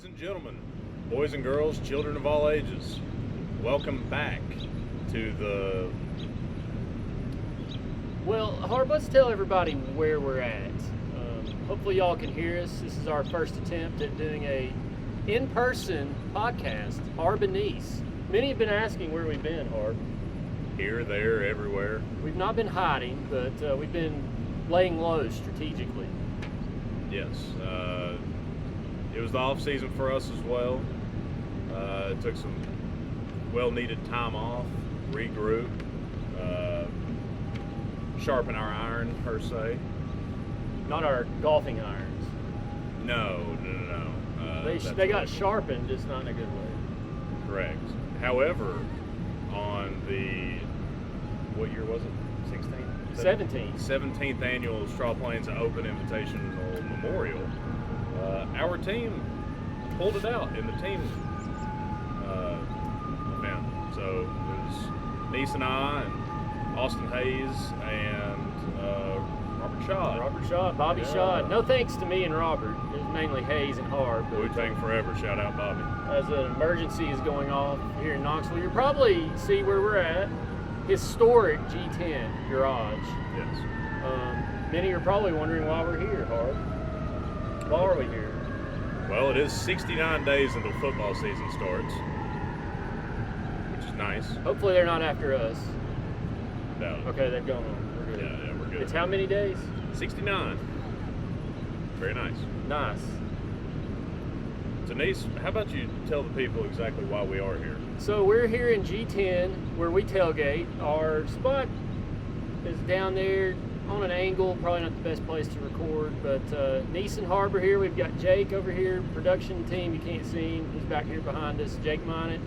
Ladies and gentlemen, boys and girls, children of all ages, welcome back to the... Well, Harb, let's tell everybody where we're at. Hopefully y'all can hear us. This is our first attempt at doing a in-person podcast, Harb and Nease. Many have been asking where we've been, Harb. Here, there, everywhere. We've not been hiding, but we've been laying low strategically. Yes. It was the off season for us as well. Took some well-needed time off, regroup, sharpen our iron, per se. Not our golfing irons. No. They got sharpened, just not in a good way. Correct. However, on the, what year was it? 16th? 17th annual Straw Plains Open Invitational Memorial, our team pulled it out in the team event. So it was Nease and I and Austin Hayes and Robert Shaw, Bobby Shaw. No thanks to me and Robert. It was mainly Hayes and Harb. Wu-Tang forever. Shout out Bobby. As an emergency is going off here in Knoxville, you'll probably see where we're at. Historic G10 garage. Yes. Many are probably wondering why we're here, Harb. Why are we here? Well, it is 69 days until football season starts, which is nice. Hopefully they're not after us. No. Okay, they've gone on. We're good. Yeah, we're good. It's how many days? 69. Very nice. Nice. So, Nease, how about you tell the people exactly why we are here? So we're here in G10 where we tailgate. Our spot is down there on an angle, probably not the best place to record, but Nease and Harb are here. We've got Jake over here, production team. You can't see him. He's back here behind us, Jake Minot.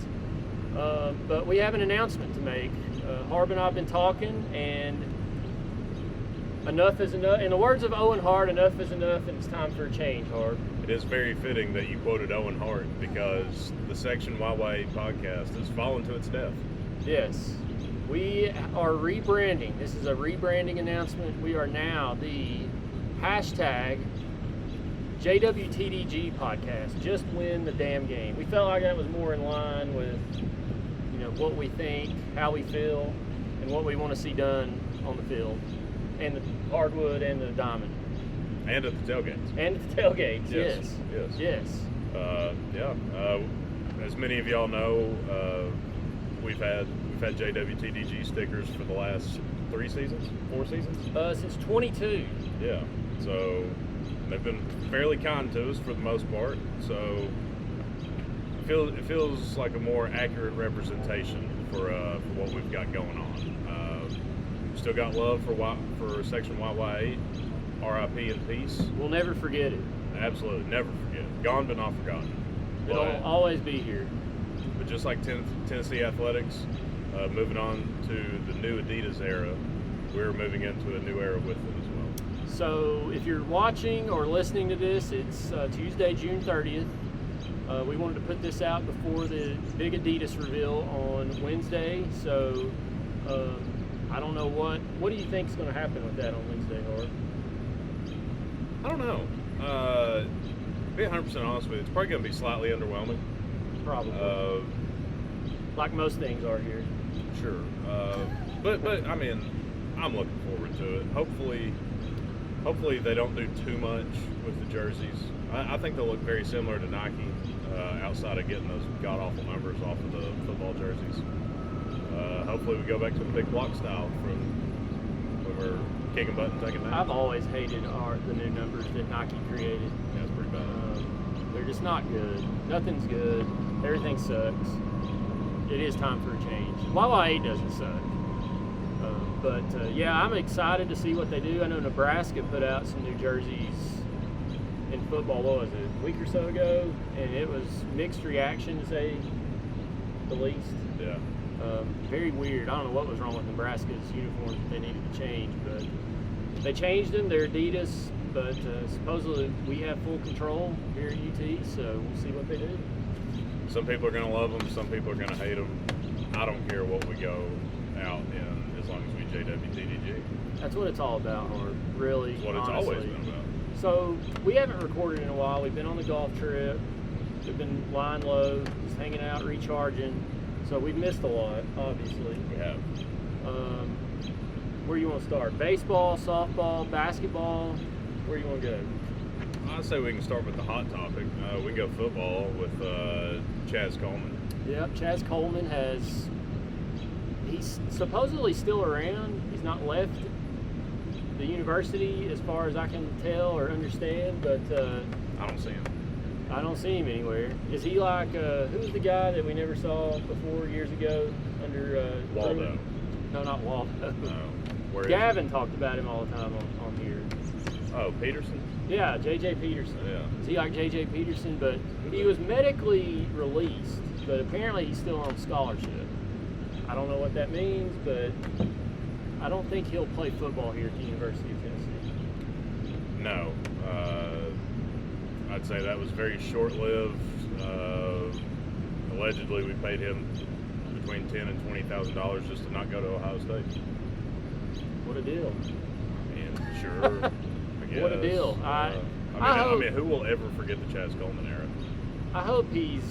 But we have an announcement to make. Harb and I have been talking, and enough is enough. In the words of Owen Hart, enough is enough, and it's time for a change, Harb. It is very fitting that you quoted Owen Hart, because the Section YY podcast has fallen to its death. Yes. We are rebranding. This is a rebranding announcement. We are now the hashtag JWTDG podcast. Just win the damn game. We felt like that was more in line with, what we think, how we feel, and what we want to see done on the field, and the hardwood and the diamond. And at the tailgates. And at the tailgates, yes. As many of y'all know, we've had JWTDG stickers for the last 4 seasons? Since 22. Yeah, so they've been fairly kind to us for the most part, so it feels like a more accurate representation for what we've got going on. Still got love for Section YY8, RIP and peace. We'll never forget it. Absolutely, never forget it. Gone but not forgotten. It'll always be here. But just like Tennessee Athletics, moving on to the new Adidas era, we're moving into a new era with them as well. So if you're watching or listening to this, it's Tuesday, June 30th. We wanted to put this out before the big Adidas reveal on Wednesday. So I don't know what do you think is going to happen with that on Wednesday, Harb? I don't know. To be 100% honest with you, it's probably going to be slightly underwhelming. Probably. Like most things are here. Sure. But I mean, I'm looking forward to it. Hopefully they don't do too much with the jerseys. I think they'll look very similar to Nike, outside of getting those god-awful numbers off of the football jerseys. Hopefully we go back to the big block style from when we're kicking butt and taking names. I've always hated the new numbers that Nike created. Yeah, it's pretty bad. They're just not good. Nothing's good. Everything sucks. It is time for a change. YY8 doesn't suck. Yeah, I'm excited to see what they do. I know Nebraska put out some new jerseys in football, what was it, a week or so ago? And it was mixed reaction, to say the least. Yeah. Very weird. I don't know what was wrong with Nebraska's uniforms that they needed to change, but they changed them. They're Adidas, but supposedly we have full control here at UT, so we'll see what they do. Some people are going to love them, some people are going to hate them. I don't care what we go out in, as long as we JWTDG. That's what it's all about, or really, That's what honestly. It's always been about. So we haven't recorded in a while. We've been on the golf trip. We've been lying low, just hanging out, recharging. So we've missed a lot, obviously. We have. Where you want to start? Baseball, softball, basketball? Where you want to go? I'd say we can start with the hot topic. We can go football with Chaz Coleman. Yep, Chaz Coleman he's supposedly still around. He's not left the university as far as I can tell or understand, but I don't see him. I don't see him anywhere. Is he like, who's the guy that we never saw before years ago under Waldo? No, not Waldo. No. Where Gavin talked about him all the time on here. Oh, Peterson? Yeah, J.J. Peterson. Yeah. Is he like J.J. Peterson? But he was medically released, but apparently he's still on scholarship. I don't know what that means, but I don't think he'll play football here at the University of Tennessee. No. I'd say that was very short-lived. Allegedly, we paid him between $10,000 and $20,000 just to not go to Ohio State. What a deal! And sure, I guess. What a deal! I mean, who will ever forget the Chaz Coleman era? I hope he's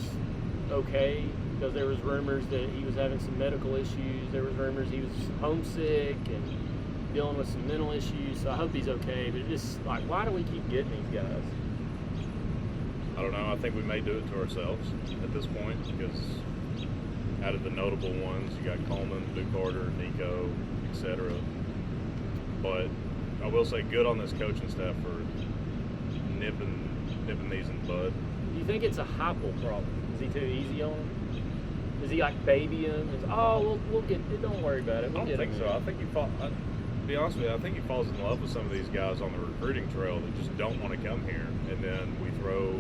okay, because there was rumors that he was having some medical issues. There was rumors he was homesick and dealing with some mental issues. So I hope he's okay. But it's just like, why do we keep getting these guys? I don't know. I think we may do it to ourselves at this point, because out of the notable ones, you got Coleman, Duke Carter, Nico, etc. But I will say, good on this coaching staff for nipping these in the bud. Do you think it's a Heupel problem? Is he too easy on him? Does he like baby him? We'll get it. Don't worry about it. I don't think so. I think to be honest with you, I think he falls in love with some of these guys on the recruiting trail that just don't want to come here, and then we throw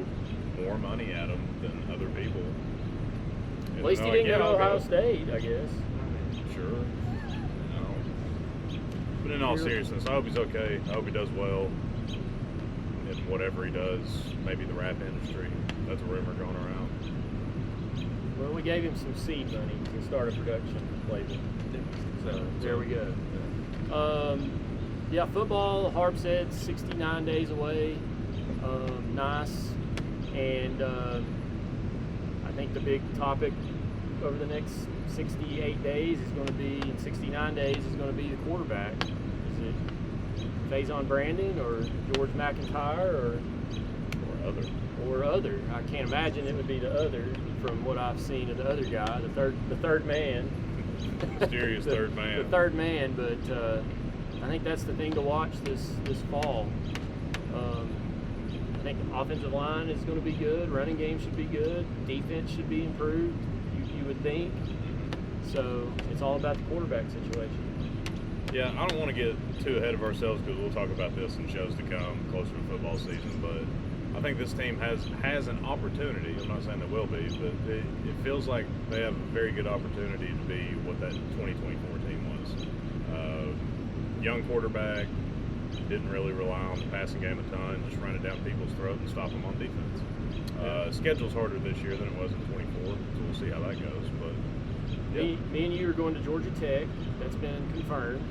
more money at them than other people. At least he didn't go to Ohio State, I guess. Sure. But in all seriousness, I hope he's okay. I hope he does well in whatever he does. Maybe the rap industry. That's a rumor going around. Well, we gave him some seed money to start a production label. So there we go. Yeah, football, Harb said 69 days away. Nice. And I think the big topic over the next 68 days is going to be, in 69 days, is going to be the quarterback. Is it Faison Brandon or George McIntyre or other? Or other. I can't imagine it would be the other from what I've seen of the other guy, the third man. Mysterious third man. The third man, but I think that's the thing to watch this fall. I think the offensive line is going to be good. Running game should be good. Defense should be improved, you would think. So it's all about the quarterback situation. Yeah, I don't want to get too ahead of ourselves, because we'll talk about this in shows to come closer to football season. But I think this team has an opportunity. I'm not saying they will be, but it feels like they have a very good opportunity to be what that 2024 team was. Young quarterback, didn't really rely on the passing game a ton, just run it down people's throat and stop them on defense. Schedule's harder this year than it was in 24, so we'll see how that goes. But yeah. Me and you are going to Georgia Tech. That's been confirmed.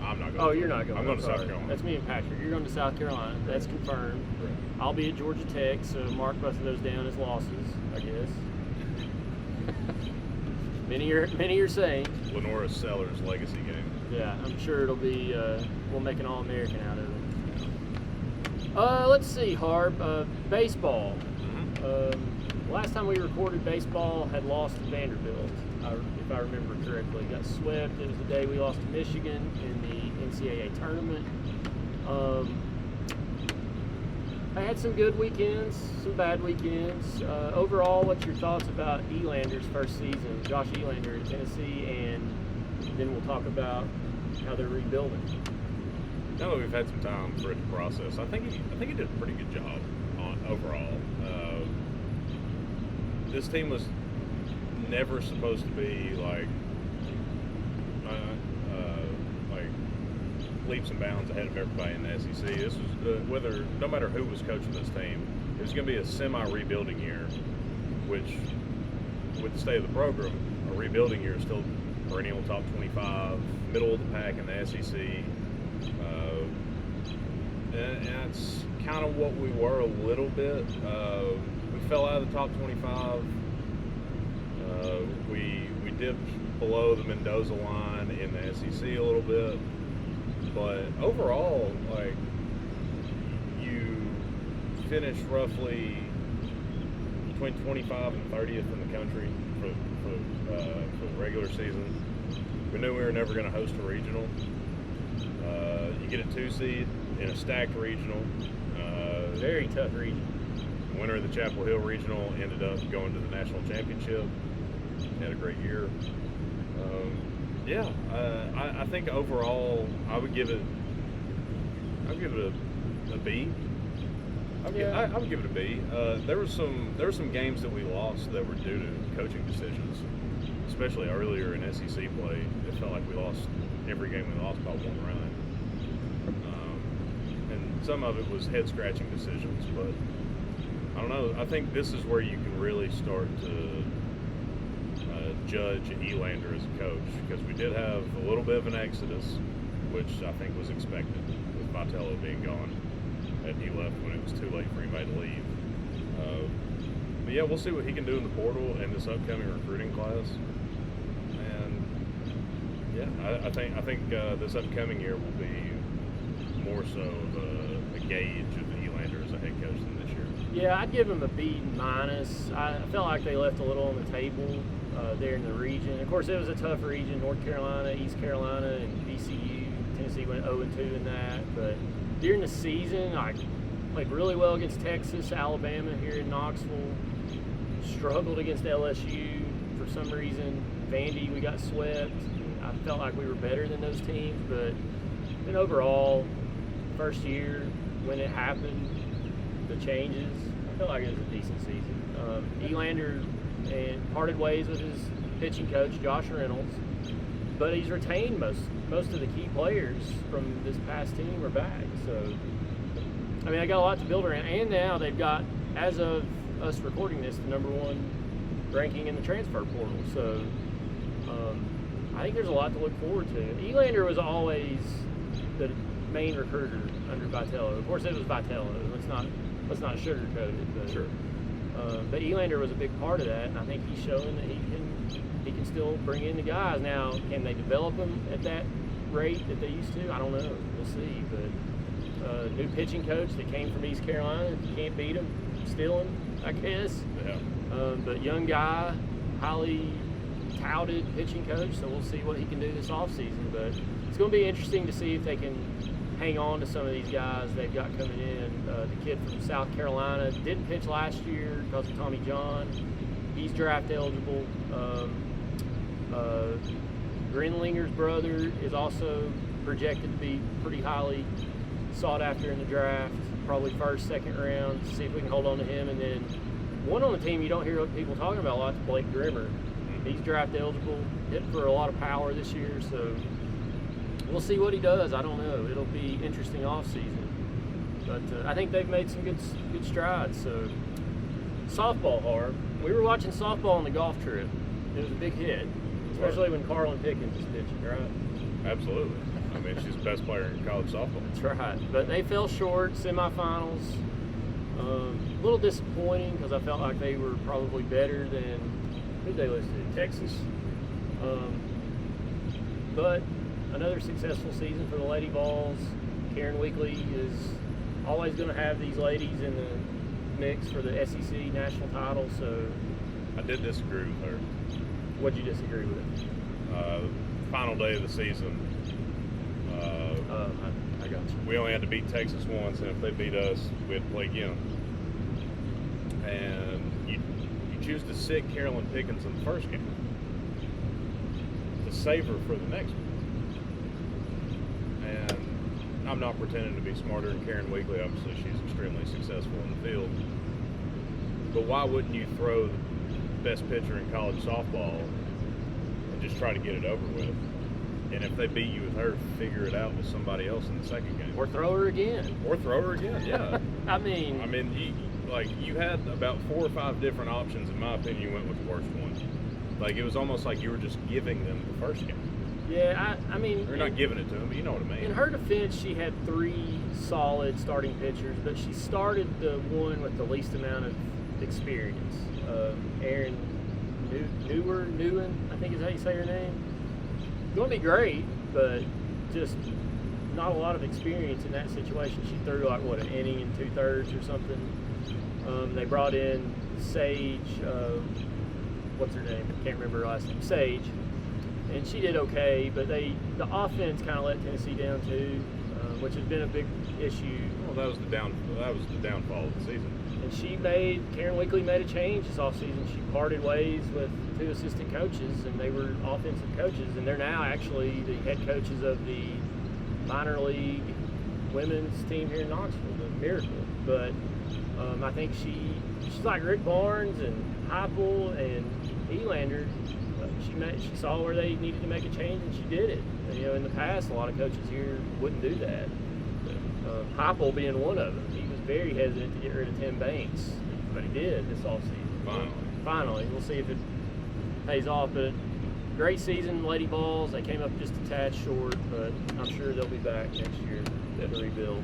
I'm not going. Oh, you're not going. I'm going to South Carolina. That's me and Patrick. You're going to South Carolina. That's confirmed. Right. I'll be at Georgia Tech, so mark both of those down as losses, I guess. Many are saying. Lenora Sellers legacy game. Yeah, I'm sure it'll be. We'll make an All-American out of it. Let's see, Harb. Baseball. Mm-hmm. Last time we recorded, baseball had lost to Vanderbilt, if I remember correctly. Got swept. It was the day we lost to Michigan in the NCAA Tournament. I had some good weekends, some bad weekends. Overall, what's your thoughts about Elander's first season, Josh Elander at Tennessee, and then we'll talk about how they're rebuilding. Now that we've had some time for it to process, I think he did a pretty good job overall. This team was never supposed to be like leaps and bounds ahead of everybody in the SEC. This was no matter who was coaching this team, it was going to be a semi-rebuilding year, which, with the state of the program, a rebuilding year is still perennial top 25, middle of the pack in the SEC. And that's kind of what we were a little bit. fell out of the top 25. We dipped below the Mendoza line in the SEC a little bit, but overall, like, you finished roughly between 25 and 30th in the country for the regular season. We knew we were never going to host a regional. You get a 2 seed in a stacked regional. Very tough region. Winner of the Chapel Hill Regional ended up going to the national championship. Had a great year. I think overall I would give it a B. I would give it a B. There were some games that we lost that were due to coaching decisions, especially earlier in SEC play. It felt like we lost every game we lost by 1 run. And some of it was head-scratching decisions, but I don't know. I think this is where you can really start to judge Elander as a coach, because we did have a little bit of an exodus, which I think was expected with Vitello being gone, and he left when it was too late for anybody to leave. But yeah, we'll see what he can do in the portal and this upcoming recruiting class. And yeah, I think this upcoming year will be more so of a gauge of Elander as a head coach than this year. Yeah, I'd give him a B-. I felt like they left a little on the table there in the region. Of course, it was a tough region: North Carolina, East Carolina, and VCU. Tennessee went 0-2 in that. But during the season, I played really well against Texas, Alabama here in Knoxville. Struggled against LSU for some reason. Vandy, we got swept. I felt like we were better than those teams, but then overall, first year when it happened, the changes, I felt like it was a decent season. Elander parted ways with his pitching coach, Josh Reynolds, but he's retained most of the key players from this past team are back. So, I mean, I got a lot to build around, and now they've got, as of us recording this, the #1 ranking in the transfer portal. So, I think there's a lot to look forward to. Elander was always the main recruiter under Vitello. Of course, it was Vitello. Let's not sugarcoat it. But, sure. But Elander was a big part of that, and I think he's showing that he can still bring in the guys. Now, can they develop them at that rate that they used to? I don't know. We'll see. But new pitching coach that came from East Carolina. You can't beat him. Steal him, I guess. Yeah. But young guy, highly touted pitching coach, so we'll see what he can do this offseason. But it's going to be interesting to see if they can hang on to some of these guys they've got coming in. The kid from South Carolina didn't pitch last year because of Tommy John. He's draft eligible. Grinlinger's brother is also projected to be pretty highly sought after in the draft, probably first, second round. See if we can hold on to him. And then one on the team you don't hear people talking about a lot is Blake Grimmer. He's draft eligible, hit for a lot of power this year, so we'll see what he does. I don't know. It'll be interesting offseason. But I think they've made some good strides. So softball, Harb. We were watching softball on the golf trip. It was a big hit, especially when Carlin Pickens is pitching, right? Absolutely. I mean, she's the best player in college softball. That's right. But they fell short, semifinals. A little disappointing because I felt like they were probably better than, who did they lose to? Texas. But another successful season for the Lady Vols. Karen Weekly is always going to have these ladies in the mix for the SEC national title. So I did disagree with her. What'd you disagree with? Final day of the season. I got you. We only had to beat Texas once, and if they beat us, we had to play again. And you choose to sit Carolyn Pickens in the first game to save her for the next one. And I'm not pretending to be smarter than Karen Weekly. Obviously, she's extremely successful in the field. But why wouldn't you throw the best pitcher in college softball and just try to get it over with? And if they beat you with her, figure it out with somebody else in the second game. Or throw her again. Yeah. I mean, you had about 4 or 5 different options. In my opinion, you went with the worst one. Like, it was almost like you were just giving them the first game. Yeah, I mean... You're not giving it to them, but you know what I mean. In her defense, she had 3 solid starting pitchers, but she started the one with the least amount of experience. Aaron Newen, I think is how you say her name. Going to be great, but just not a lot of experience in that situation. She threw like what, an inning and 2/3 or something. They brought in Sage. What's her name? Can't remember her last name. Sage, and she did okay, but the offense kind of let Tennessee down too, which has been a big issue. Well, that was the downfall of the season. And Karen Weekly made a change this offseason. She parted ways with 2 assistant coaches, and they were offensive coaches, and they're now actually the head coaches of the minor league women's team here in Knoxville, the Miracle. But I think she's like Rick Barnes and Heupel and Elander. She saw where they needed to make a change, and she did it. And, in the past, a lot of coaches here wouldn't do that. Heupel being one of them. He was very hesitant to get rid of Tim Banks, but he did this offseason. Finally. We'll see if it pays off. But great season, Lady Balls. They came up just a tad short, but I'm sure they'll be back next year to rebuild.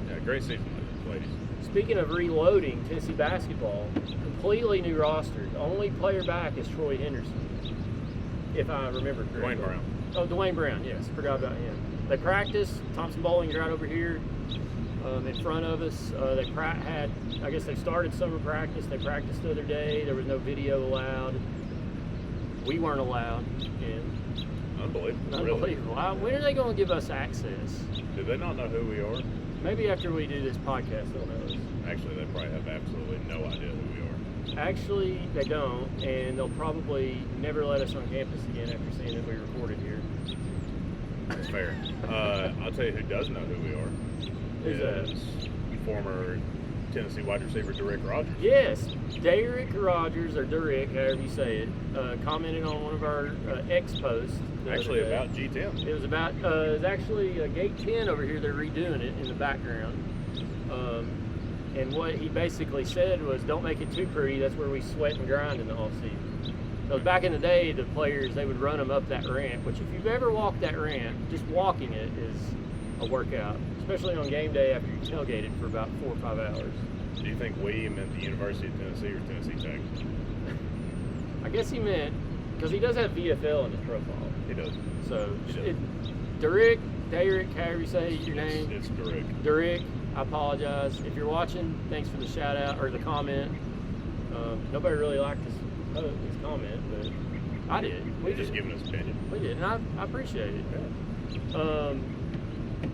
Yeah, great season, ladies. Speaking of reloading, Tennessee basketball, completely new roster. The only player back is Troy Henderson, if I remember correctly. Dwayne Brown. Oh, Dwayne Brown, yes. Forgot about him. They practiced. Thompson Bowling is right over here in front of us. I guess they started summer practice. They practiced the other day. There was no video allowed. We weren't allowed in. Unbelievable. Really. When are they going to give us access? Do they not know who we are? Maybe after we do this podcast, they'll know us. Actually, they probably have absolutely no idea who we are. Actually, they don't, and they'll probably never let us on campus again after seeing that we recorded here. That's fair. I'll tell you who does know who we are. Who's that? Former Tennessee wide receiver Derrick Rogers. Yes, Derrick Rogers, or Derrick, however you say it, commented on one of our X posts. Actually, about G10. It was actually Gate 10 over here. They're redoing it in the background. And what he basically said was, don't make it too pretty. That's where we sweat and grind in the off season. So back in the day, the players, they would run them up that ramp, which if you've ever walked that ramp, just walking it is a workout, especially on game day after you tailgated for about 4 or 5 hours. Do you think we meant the University of Tennessee or Tennessee Tech? I guess he meant, because he does have VFL in his profile. He does. So, Derrick, however you say your name. It's Derrick. Derrick, I apologize. If you're watching, thanks for the shout out, or the comment. Nobody really liked his comment, but I did. We're just giving his opinion. We did, and I appreciate it.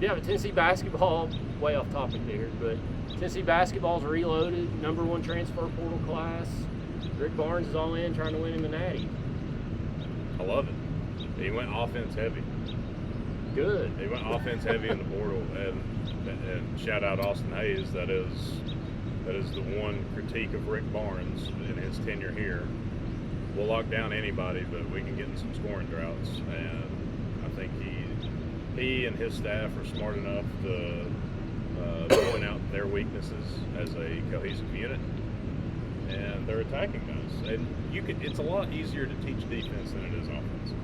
Yeah, but Tennessee basketball, way off topic there, but Tennessee basketball's reloaded, #1 transfer portal class. Rick Barnes is all in, trying to win him a natty. I love it. He went offense heavy. Good. He went offense heavy in the portal, and shout out Austin Hayes. That is the one critique of Rick Barnes in his tenure here. We'll lock down anybody, but we can get in some scoring droughts, and I think he and his staff are smart enough to point out their weaknesses as a cohesive unit, and they're attacking those. And it's a lot easier to teach defense than it is offense.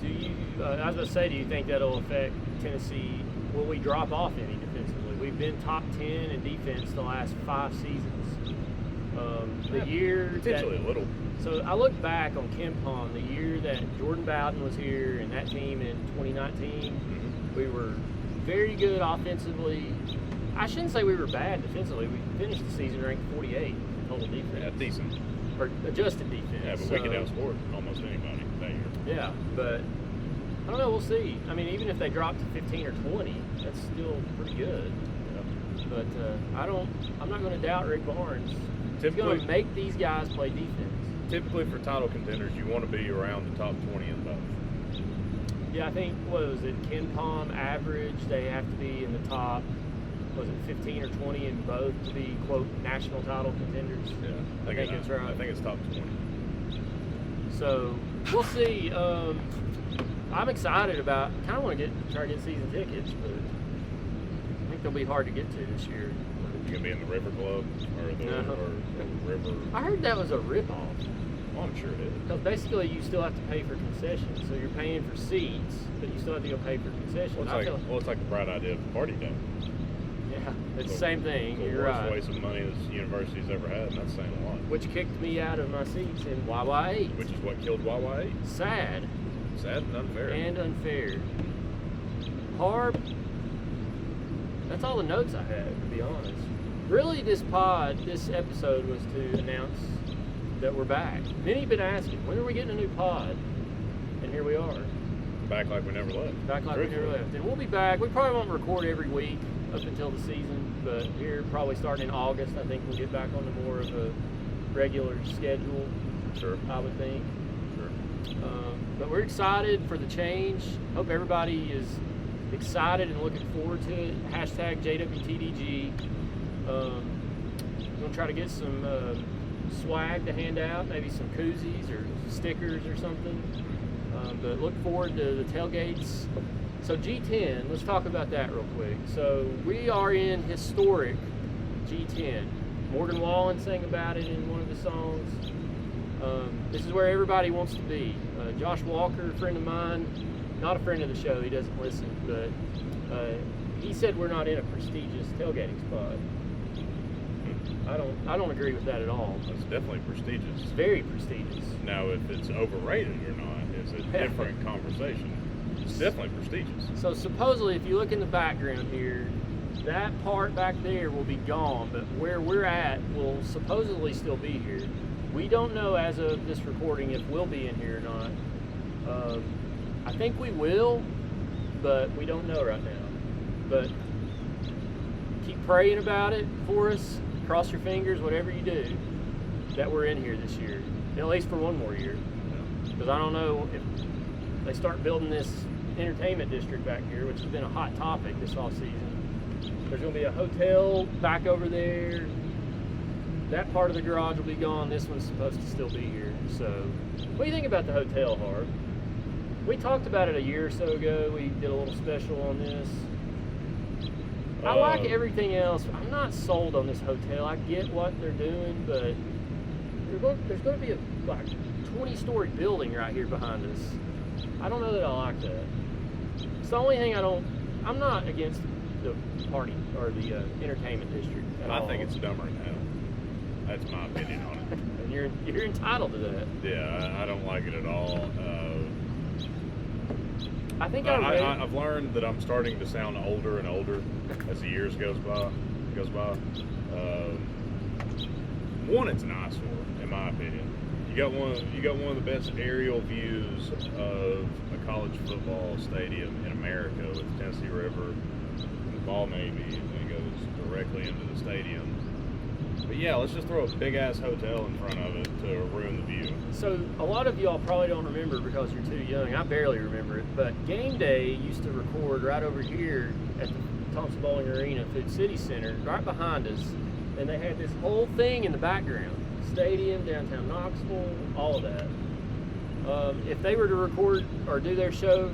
Do you? I was going to say, do you think that'll affect Tennessee? Will we drop off any defensively? We've been top 10 in defense the last 5 seasons. Potentially a little. So I look back on KenPom, the year that Jordan Bowden was here and that team in 2019. Mm-hmm. We were very good offensively. I shouldn't say we were bad defensively. We finished the season ranked 48 in total defense. Yeah, decent. Or adjusted defense. Yeah, but we could outscore almost anybody that year. Yeah, but I don't know. We'll see. I mean, even if they drop to 15 or 20, that's still pretty good. Yeah. But I'm not going to doubt Rick Barnes. He's going to make these guys play defense. Typically for title contenders, you want to be around the top 20 in both. Yeah, I think, what was it, KenPom average, they have to be in the top, was it 15 or 20 in both to be, quote, national title contenders? Yeah, I think it's right. I think it's top 20. So, we'll see. I'm excited about, kind of want to try to get season tickets, but I think they'll be hard to get to this year. You going to be in the River Club or the River? I heard that was a ripoff. Well, I'm sure it is. Because basically you still have to pay for concessions. So you're paying for seats, but you still have to go pay for concessions. Well, it's like the bright idea of the party day. Yeah, it's the same thing. You're right. right. Waste of money this university's ever had, and that's saying a lot. Which kicked me out of my seats in YY8. Which is what killed YY8. Sad. Sad and unfair. And unfair. Harb, that's all the notes I had, to be honest. Really, this episode was to announce that we're back. Many have been asking, when are we getting a new pod? And here we are. Back like we never left. Back like we never left. And we'll be back. We probably won't record every week up until the season, but here, probably starting in August, I think we'll get back on to more of a regular schedule. Sure. I would think. Sure. But we're excited for the change. Hope everybody is excited and looking forward to it. Hashtag JWTDG. We'll try to get some swag to hand out, maybe some koozies or stickers or something. But look forward to the tailgates. So G10, let's talk about that real quick. So we are in historic G10. Morgan Wallen sang about it in one of the songs. This is where everybody wants to be. Josh Walker, a friend of mine, not a friend of the show, he doesn't listen, but he said we're not in a prestigious tailgating spot. I don't agree with that at all. It's definitely prestigious. It's very prestigious. Now, if it's overrated or not is a different conversation. It's definitely prestigious. So supposedly, if you look in the background here, that part back there will be gone, but where we're at will supposedly still be here. We don't know as of this recording if we'll be in here or not. I think we will, but we don't know right now. But keep praying about it for us. Cross your fingers, whatever you do, that we're in here this year, at least for one more year. Because I don't know if they start building this entertainment district back here, which has been a hot topic this off season. There's going to be a hotel back over there. That part of the garage will be gone. This one's supposed to still be here. So, what do you think about the hotel, Harb? We talked about it a year or so ago. We did a little special on this. I like everything else. I'm not sold on this hotel. I get what they're doing, but there's going to be a 20-story building right here behind us. I don't know that I like that. It's the only thing I'm not against the party or the entertainment district at all. I think it's dumber than hell. That's my opinion on it. And you're entitled to that. Yeah, I don't like it at all. I think I've learned that I'm starting to sound older and older as the years goes by. One, it's an eyesore, in my opinion. You got one of the best aerial views of a college football stadium in America with the Tennessee River and the ball maybe, and it goes directly into the stadium. But yeah, let's just throw a big ass hotel in front of it to ruin the view. So a lot of y'all probably don't remember because you're too young. I barely remember it, but Game Day used to record right over here at the Thompson Bowling Arena, Food City Center, right behind us, and they had this whole thing in the background. Stadium, downtown Knoxville, all of that. If they were to record or do their show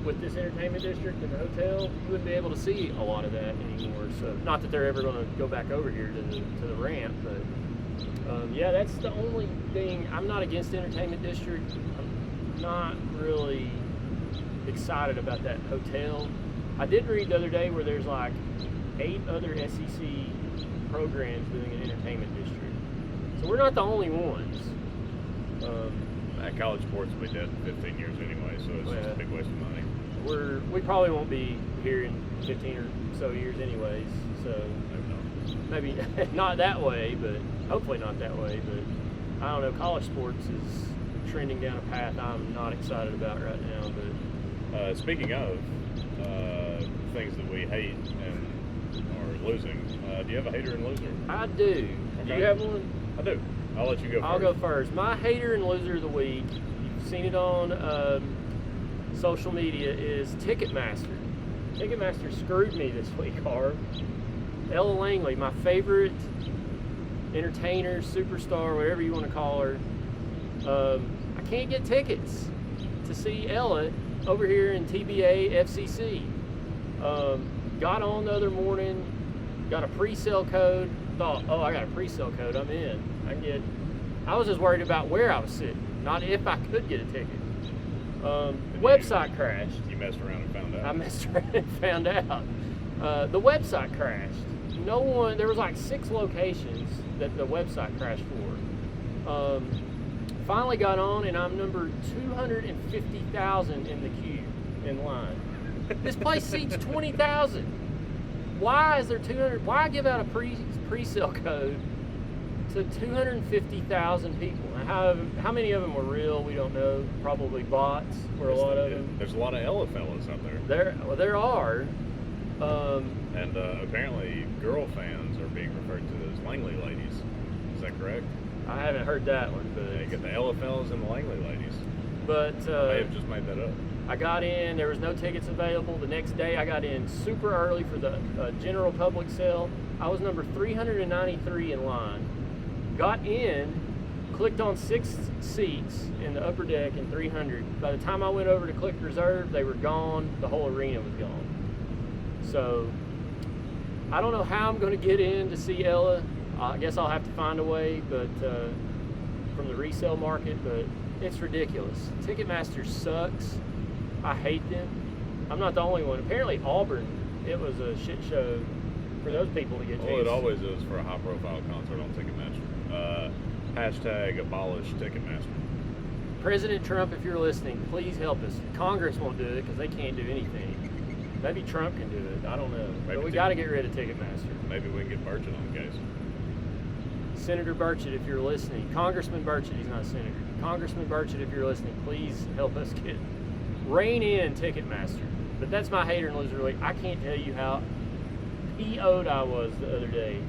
with this entertainment district and the hotel, you wouldn't be able to see a lot of that anymore. So, not that they're ever going to go back over here to the ramp, but yeah, that's the only thing. I'm not against the entertainment district. I'm not really excited about that hotel. I did read the other day where there's like 8 other SEC programs doing an entertainment district. So we're not the only ones. College sports will be dead in 15 years anyway, so it's just a big waste of money. We probably won't be here in 15 or so years anyways, so maybe not that way, but hopefully not that way. But I don't know, college sports is trending down a path I'm not excited about right now. But speaking of things that we hate and are losing, do you have a hater and loser? I do. Okay. Do you have one? I do. I'll let you go first. I'll go first. My hater and loser of the week, you've seen it on social media, is Ticketmaster. Ticketmaster screwed me this week, Harb. Ella Langley, my favorite entertainer, superstar, whatever you want to call her. I can't get tickets to see Ella over here in TBA FCC. Got on the other morning, got a pre-sale code, thought, oh, I got a pre-sale code, I'm in. I was just worried about where I was sitting, not if I could get a ticket. Website crashed. You messed around and found out. I messed around and found out. The website crashed. No one. There was like 6 locations that the website crashed for. Finally got on, and I'm number 250,000 in the queue in line. This place seats 20,000. Why is there 200? Why give out a pre-sale code to 250,000 people? And how many of them were real? We don't know. Probably bots. Were a lot of them. There's a lot of Ella fellas out there. There are. And apparently, girl fans are being referred to as Langley ladies. Is that correct? I haven't heard that one, but Yeah, you get the Ella fellas and the Langley ladies. But I may have just made that up. I got in. There was no tickets available. The next day, I got in super early for the general public sale. I was number 393 in line. Got in, clicked on 6 seats in the upper deck in 300. By the time I went over to click reserve, they were gone. The whole arena was gone. So I don't know how I'm going to get in to see Ella. I guess I'll have to find a way, but from the resale market. But it's ridiculous. Ticketmaster sucks. I hate them. I'm not the only one. Apparently Auburn, it was a shit show for those people to get tickets. Well, it always is for a high-profile concert on Ticketmaster. Hashtag abolish Ticketmaster. President Trump, if you're listening, please help us. Congress won't do it because they can't do anything. Maybe Trump can do it. I don't know. Maybe But we got to get rid of Ticketmaster. Maybe we can get Burchett on the case. Senator Burchett, if you're listening. Congressman Burchett, he's not a senator. Congressman Burchett, if you're listening, please help us rein in Ticketmaster. But that's my hater and loser of the week. I can't tell you how PO'd I was the other day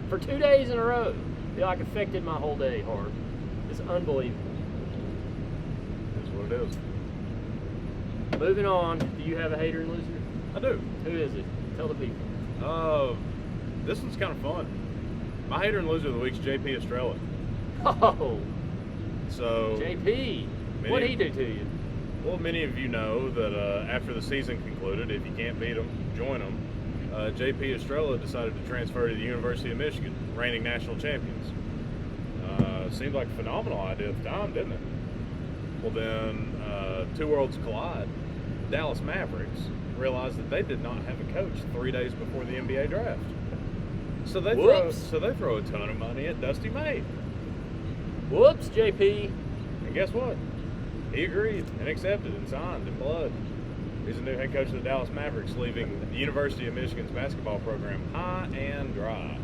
for 2 days in a row. It like affected my whole day, Harb. It's unbelievable. That's what it is. Moving on, do you have a hater and loser? I do. Who is it? Tell the people. This one's kind of fun. My hater and loser of the week's JP Estrella. Oh, So JP, what'd he do to you? Well, many of you know that after the season concluded, if you can't beat them, join them. JP Estrella decided to transfer to the University of Michigan, reigning national champions. Seemed like a phenomenal idea at the time, didn't it? Well, then two worlds collide. Dallas Mavericks realized that they did not have a coach 3 days before the NBA draft. So they throw a ton of money at Dusty May. Whoops, JP. And guess what? He agreed and accepted and signed in blood. He's the new head coach of the Dallas Mavericks, leaving the University of Michigan's basketball program high and dry.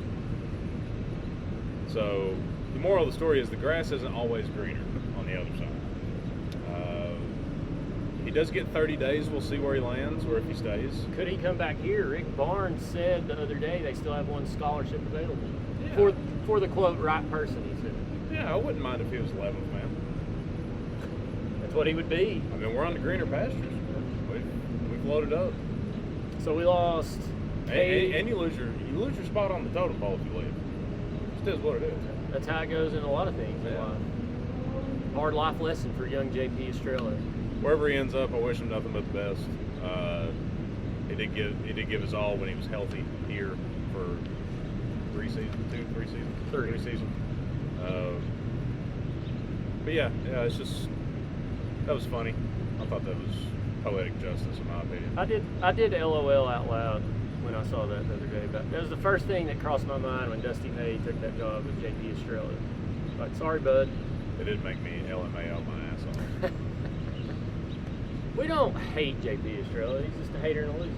So the moral of the story is the grass isn't always greener on the other side. He does get 30 days. We'll see where he lands or if he stays. Could he come back here? Rick Barnes said the other day they still have one scholarship available Yeah. for the quote right person. He said. Yeah, I wouldn't mind if he was 11th man. That's what he would be. I mean, we're on the greener pastures. We've loaded up. So we lost. And you lose your spot on the totem pole if you leave. Just is what it is. That's how it goes in a lot of things in Yeah. life. Hard life lesson for young JP Estrella. Wherever he ends up, I wish him nothing but the best. He did give his all when he was healthy here for 3 seasons. But yeah, it's just that was funny. I thought that was poetic justice, in my opinion. I did LOL out loud when I saw that the other day. But that was the first thing that crossed my mind when Dusty May took that job with JP Estrella. Like, sorry, bud. It did make me LMA out my ass off. We don't hate JP Estrella. He's just a hater and a loser.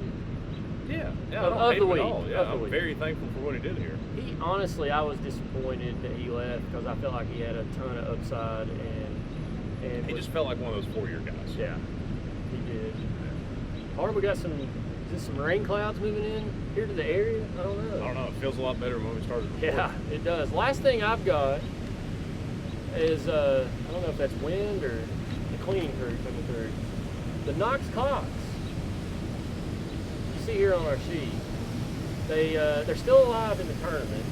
Yeah, I Of don't hate the him week. at all. Yeah, Of the I'm week. very thankful for what he did here. He honestly, I was disappointed that he left because I felt like he had a ton of upside and He just felt like one of those 4-year guys. yeah, he did. Harb, we got some rain clouds moving in here to the area. I don't know. I don't know. It feels a lot better when we started. Yeah, it does. Last thing I've got is I don't know if that's wind or the cleaning crew coming through. The Knox Cox. You see here on our sheet, they're still alive in the tournament,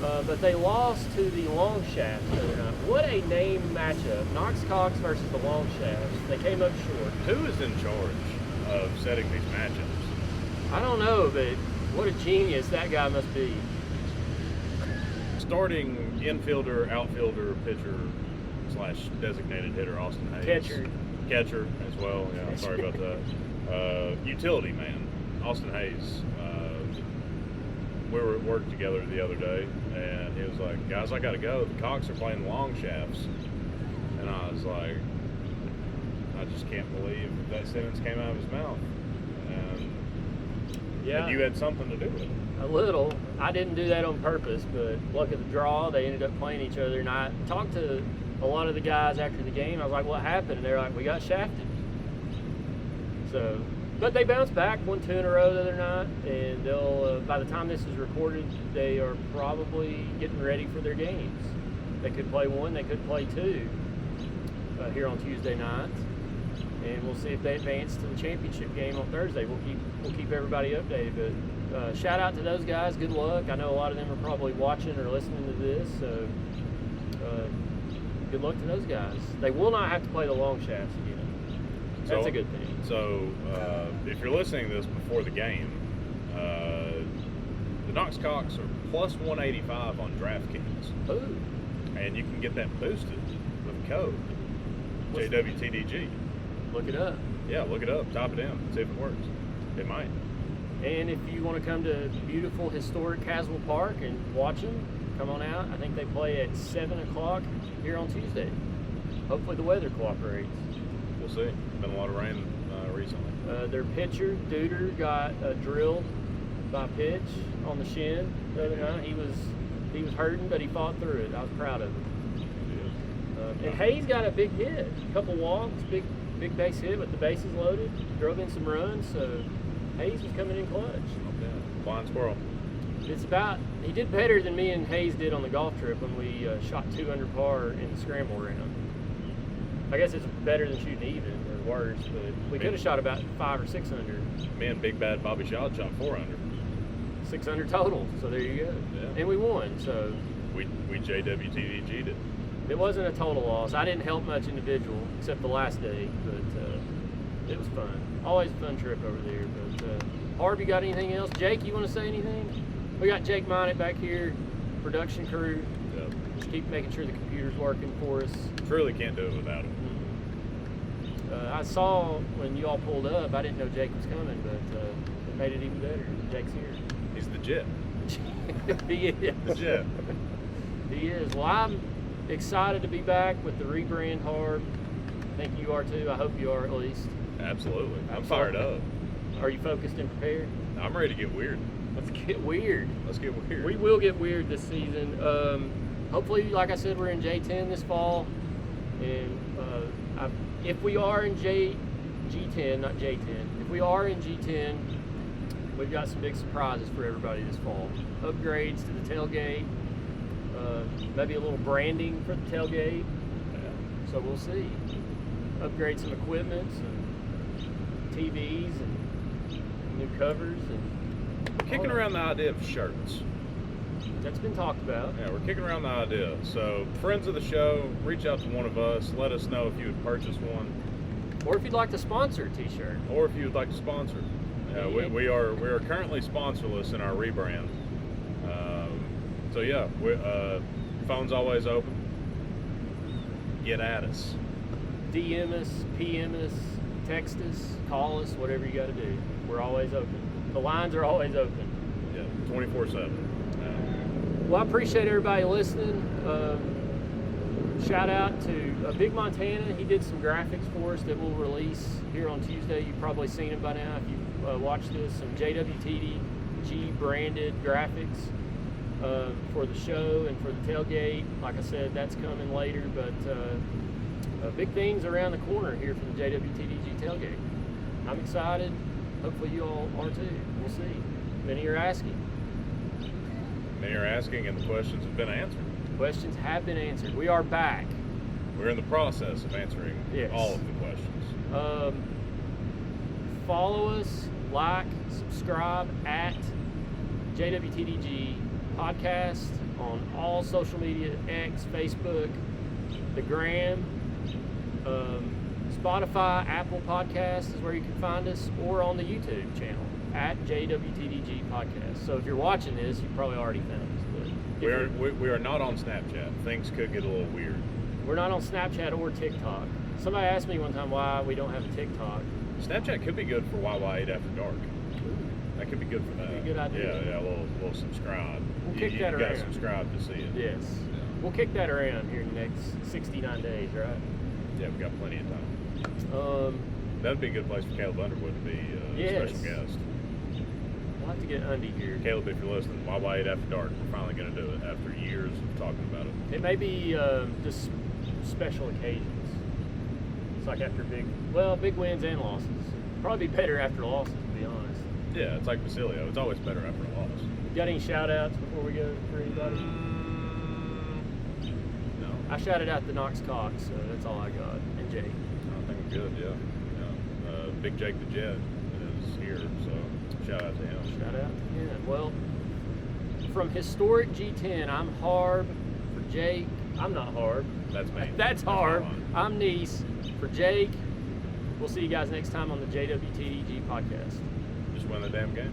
but they lost to the Long Shafts the other night. What a name matchup! Knox Cox versus the Long Shafts. They came up short. Who is in charge of setting these matchups? I don't know, but what a genius that guy must be. Starting infielder, outfielder, pitcher / designated hitter Austin Hayes. Catcher as well. Yeah, I'm sorry about that. Utility man Austin Hayes. We were at work together the other day, and he was like, "Guys, I gotta go. The Cox are playing long shafts." And I was like, I just can't believe that sentence came out of his mouth. And you had something to do with it. A little. I didn't do that on purpose, but luck of the draw, they ended up playing each other. And I talked to a lot of the guys after the game. I was like, "What happened?" And they're like, "We got shafted." So, but they bounced back, won 2 in a row the other night, and they'll. By the time this is recorded, they are probably getting ready for their games. They could play 1, they could play 2 here on Tuesday night, and we'll see if they advance to the championship game on Thursday. We'll keep everybody updated. But shout out to those guys. Good luck. I know a lot of them are probably watching or listening to this, so good luck to those guys. They will not have to play the long shafts again. That's a good thing. So if you're listening to this before the game, the Knox Cox are plus 185 on DraftKings. Ooh. And you can get that boosted with code JWTDG. Look it up. Yeah, look it up. Type it in. See if it works. It might. And if you want to come to beautiful, historic Caswell Park and watch them, come on out. I think they play at 7 o'clock here on Tuesday. Hopefully the weather cooperates. We'll see. Been a lot of rain recently. Their pitcher, Duder, got drilled by pitch on the shin the other night. He was hurting, but he fought through it. I was proud of him. And Hayes got a big hit, a couple walks, big base hit with the bases loaded, drove in some runs, so Hayes was coming in clutch. Yeah. Flying squirrel. He did better than me and Hayes did on the golf trip when we shot 2 under par in the scramble round. I guess it's better than shooting even or worse, but we could have shot about 5 or 6 under. Me and Big Bad Bobby Shaw shot 4 under. 6 under total, so there you go. Yeah. And we won, so. We JWTDG'd it. It wasn't a total loss. I didn't help much individual, except the last day, but it was fun. Always a fun trip over there. But Harb, you got anything else? Jake, you want to say anything? We got Jake Minot back here, production crew. Yep. Just keep making sure the computer's working for us. Truly can't do it without it. I saw when you all pulled up, I didn't know Jake was coming, but it made it even better. Jake's here. He's the jet. He is. The jet. He is. Well, I'm excited to be back with the rebrand, Harb. I think you are too. I hope you are at least. Absolutely. I'm fired up. Are you focused and prepared? I'm ready to get weird. Let's get weird. Let's get weird. We will get weird this season. Hopefully, like I said, we're in J10 this fall. And if we are in G10, not J10, if we are in G10, we've got some big surprises for everybody this fall. Upgrades to the tailgate, maybe a little branding for the tailgate. Yeah. So we'll see. Upgrade some equipment, some TVs, and new covers. And we're kicking around the idea of shirts. That's been talked about. Yeah, we're kicking around the idea. So, friends of the show, reach out to one of us. Let us know if you would purchase one. Or if you'd like to sponsor a t-shirt. Or if you would like to sponsor. We are currently sponsorless in our rebrand. So yeah, phone's always open. Get at us. DM us, PM us, text us, call us, whatever you got to do. We're always open. The lines are always open. Yeah, 24/7. Well, I appreciate everybody listening. Shout out to Big Montana. He did some graphics for us that we'll release here on Tuesday. You've probably seen them by now if you've watched this. Some JWTDG branded graphics for the show and for the tailgate. Like I said, that's coming later, but big things around the corner here for the JWTDG tailgate. I'm excited. Hopefully you all are too. We'll see. Many are asking. Many are asking, and the questions have been answered. Questions have been answered. We are back. We're in the process of answering all of the questions. Follow us, like, subscribe at JWTDG Podcast on all social media, X, Facebook, the Gram, Spotify, Apple Podcasts is where you can find us, or on the YouTube channel at JWTDG Podcast. So if you're watching this, you probably already found us. But we are not on Snapchat. Things could get a little weird. We're not on Snapchat or TikTok. Somebody asked me one time why we don't have a TikTok. Snapchat could be good for YY8 After Dark. That could be good for that. Be a good idea. Yeah, we'll subscribe. We'll kick that You around. gotta subscribe to see it. Yes. Yeah. We'll kick that around here in the next 69 days, right? Yeah, we got plenty of time. That'd be a good place for Caleb Underwood to be a Yes. special guest. We'll have to get Undy here. Caleb, if you're listening, Why 8 After Dark, we're finally going to do it after years of talking about it. It may be just special occasions. It's like after big wins and losses. Probably be better after losses, to be honest. Yeah, it's like Basilio. It's always better after a loss. Got any shout outs before we go for anybody? No. I shouted out to Knox Cox, so that's all I got. And Jake. I think we're good, yeah. Big Jake the Jet is here, so shout out to him. Shout out to him. Well, from historic G10, I'm Harb. For Jake, I'm not Harb. That's me. That's Harb. my line. I'm Nease. For Jake, we'll see you guys next time on the JWTDG podcast. Just win the damn game.